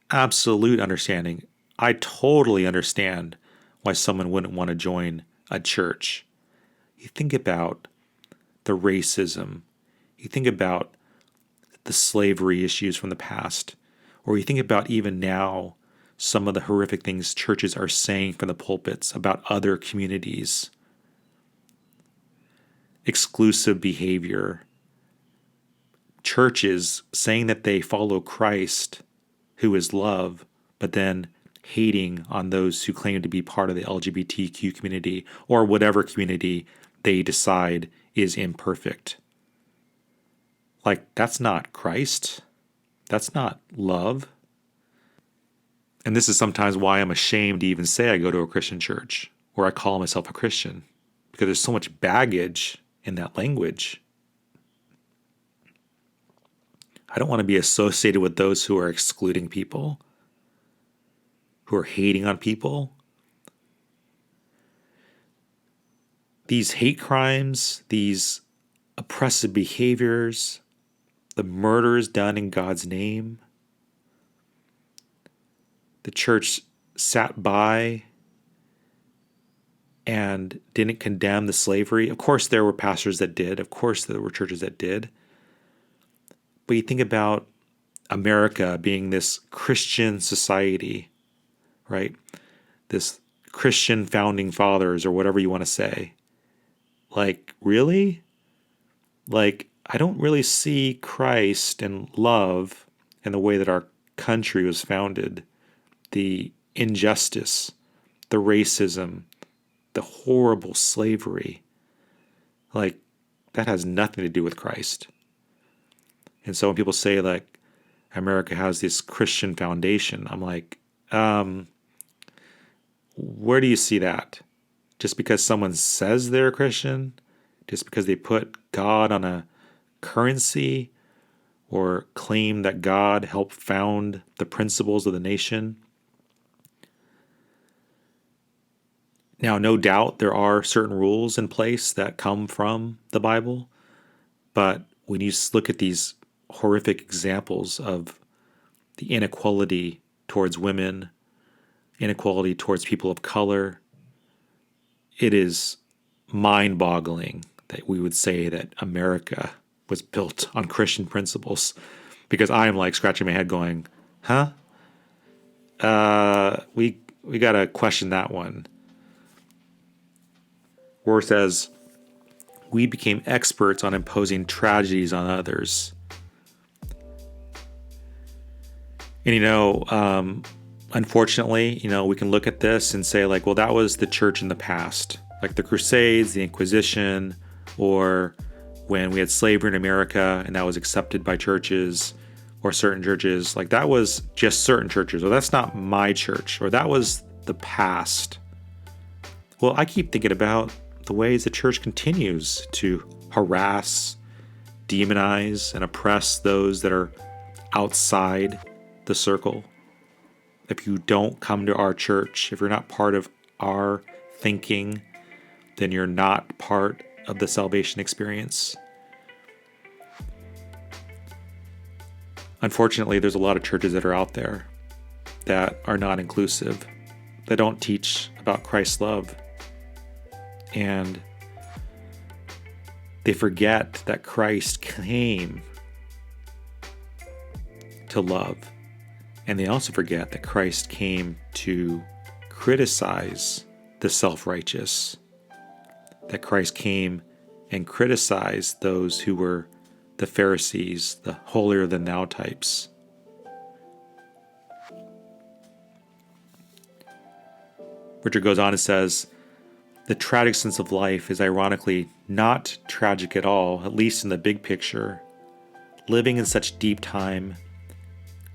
absolute understanding. I totally understand why someone wouldn't want to join a church. You think about the racism, you think about the slavery issues from the past, or you think about even now some of the horrific things churches are saying from the pulpits about other communities. Exclusive behavior. Churches saying that they follow Christ, who is love, but then hating on those who claim to be part of the LGBTQ community or whatever community they decide is imperfect. Like, that's not Christ. That's not love. And this is sometimes why I'm ashamed to even say I go to a Christian church or I call myself a Christian, because there's so much baggage in that language. I don't want to be associated with those who are excluding people, who are hating on people. these hate crimes, these oppressive behaviors, the murders done in God's name, the church sat by and didn't condemn the slavery. Of course, there were pastors that did. Of course, there were churches that did. But you think about America being this Christian society, right? This Christian founding fathers, or whatever you want to say. Like, really? Like, I don't really see Christ and love in the way that our country was founded. The injustice, the racism, the horrible slavery. Like, that has nothing to do with Christ. And so when people say, like, America has this Christian foundation, I'm like, where do you see that? Just because someone says they're a Christian? Just because they put God on a currency or claim that God helped found the principles of the nation? Now, no doubt there are certain rules in place that come from the Bible, but when you look at these horrific examples of the inequality towards women, inequality towards people of color, it is mind-boggling that we would say that America was built on Christian principles, because I am like scratching my head going, huh? We got to question that one. Rohr says, we became experts on imposing tragedies on others. And, unfortunately, we can look at this and say, like, well, that was the church in the past, like the Crusades, the Inquisition, or when we had slavery in America and that was accepted by churches or certain churches. Like, that was just certain churches, or that's not my church, or that was the past. Well, I keep thinking about the ways the church continues to harass, demonize, and oppress those that are outside the circle. If you don't come to our church, if you're not part of our thinking, then you're not part of the salvation experience. Unfortunately, there's a lot of churches that are out there that are not inclusive, that don't teach about Christ's love. And they forget that Christ came to love. And they also forget that Christ came to criticize the self-righteous. That Christ came and criticized those who were the Pharisees, the holier-than-thou types. Richard goes on and says, the tragic sense of life is ironically not tragic at all, at least in the big picture. Living in such deep time,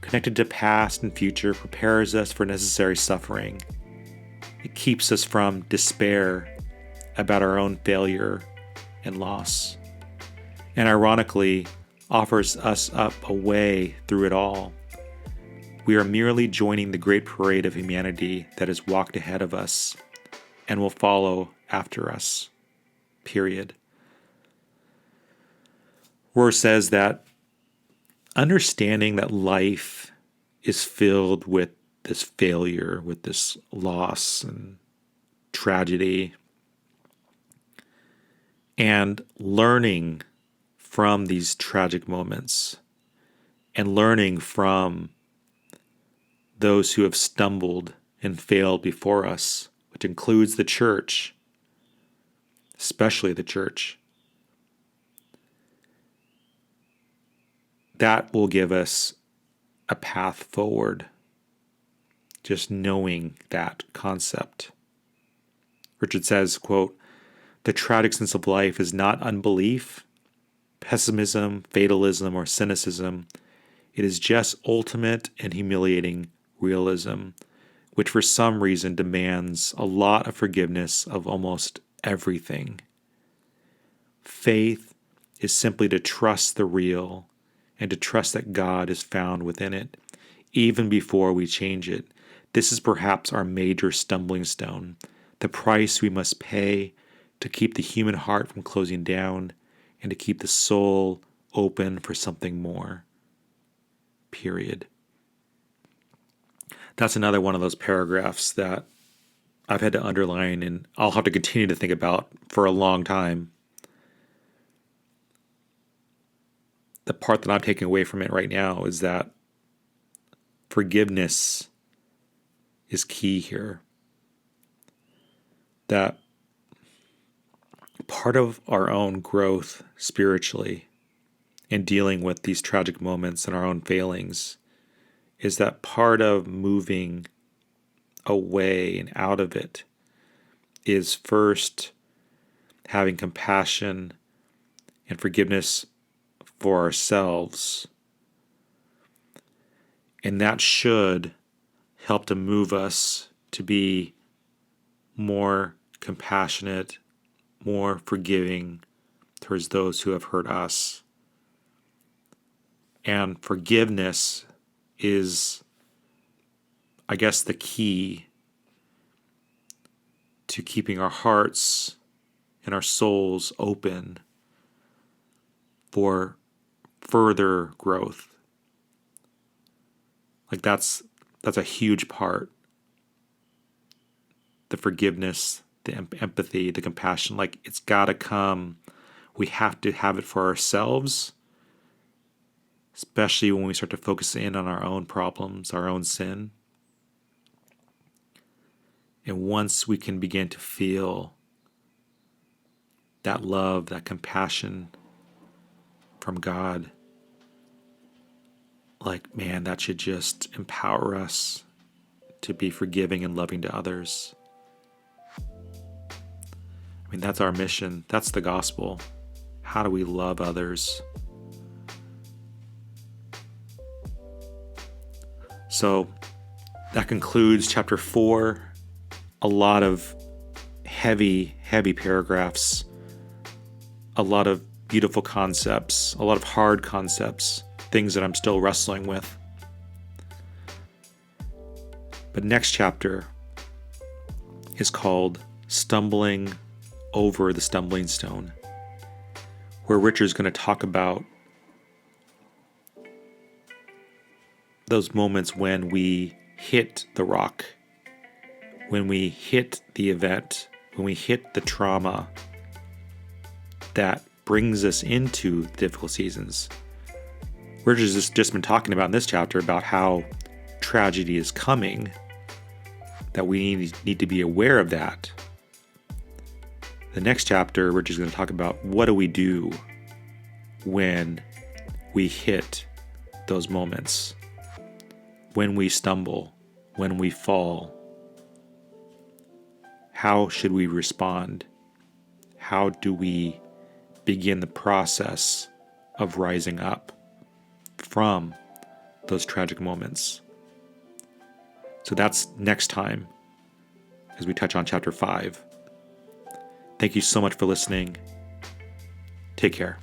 connected to past and future, prepares us for necessary suffering. It keeps us from despair about our own failure and loss, and ironically offers us up a way through it all. We are merely joining the great parade of humanity that has walked ahead of us and will follow after us. Period. Rohr says that understanding that life is filled with this failure, with this loss and tragedy, and learning from these tragic moments, and learning from those who have stumbled and failed before us, which includes the church, especially the church, that will give us a path forward, just knowing that concept. Richard says, quote, the tragic sense of life is not unbelief, pessimism, fatalism, or cynicism. It is just ultimate and humiliating realism, which for some reason demands a lot of forgiveness of almost everything. Faith is simply to trust the real and to trust that God is found within it, even before we change it. This is perhaps our major stumbling stone, the price we must pay to keep the human heart from closing down, and to keep the soul open for something more. Period. That's another one of those paragraphs that I've had to underline and I'll have to continue to think about for a long time. The part that I'm taking away from it right now is that forgiveness is key here. That part of our own growth spiritually in dealing with these tragic moments and our own failings is that part of moving away and out of it is first having compassion and forgiveness for ourselves. And that should help to move us to be more compassionate, more forgiving towards those who have hurt us. And forgiveness is, I guess, the key to keeping our hearts and our souls open for further growth. Like that's a huge part. The forgiveness, the empathy, the compassion, like it's got to come. We have to have it for ourselves, especially when we start to focus in on our own problems, our own sin. And once we can begin to feel that love, that compassion from God, like, man, that should just empower us to be forgiving and loving to others. I mean, that's our mission. That's the gospel. How do we love others? So that concludes chapter 4. A lot of heavy paragraphs, a lot of beautiful concepts, a lot of hard concepts, things that I'm still wrestling with. But next chapter is called Stumbling Over the Stumbling Stone, where Richard's going to talk about those moments when we hit the rock, when we hit the event, when we hit the trauma that brings us into the difficult seasons. Richard's just been talking about in this chapter about how tragedy is coming, that we need to be aware of that. The next chapter, Richard's going to talk about what do we do when we hit those moments, when we stumble, when we fall. How should we respond? How do we begin the process of rising up from those tragic moments? So that's next time as we touch on chapter 5. Thank you so much for listening. Take care.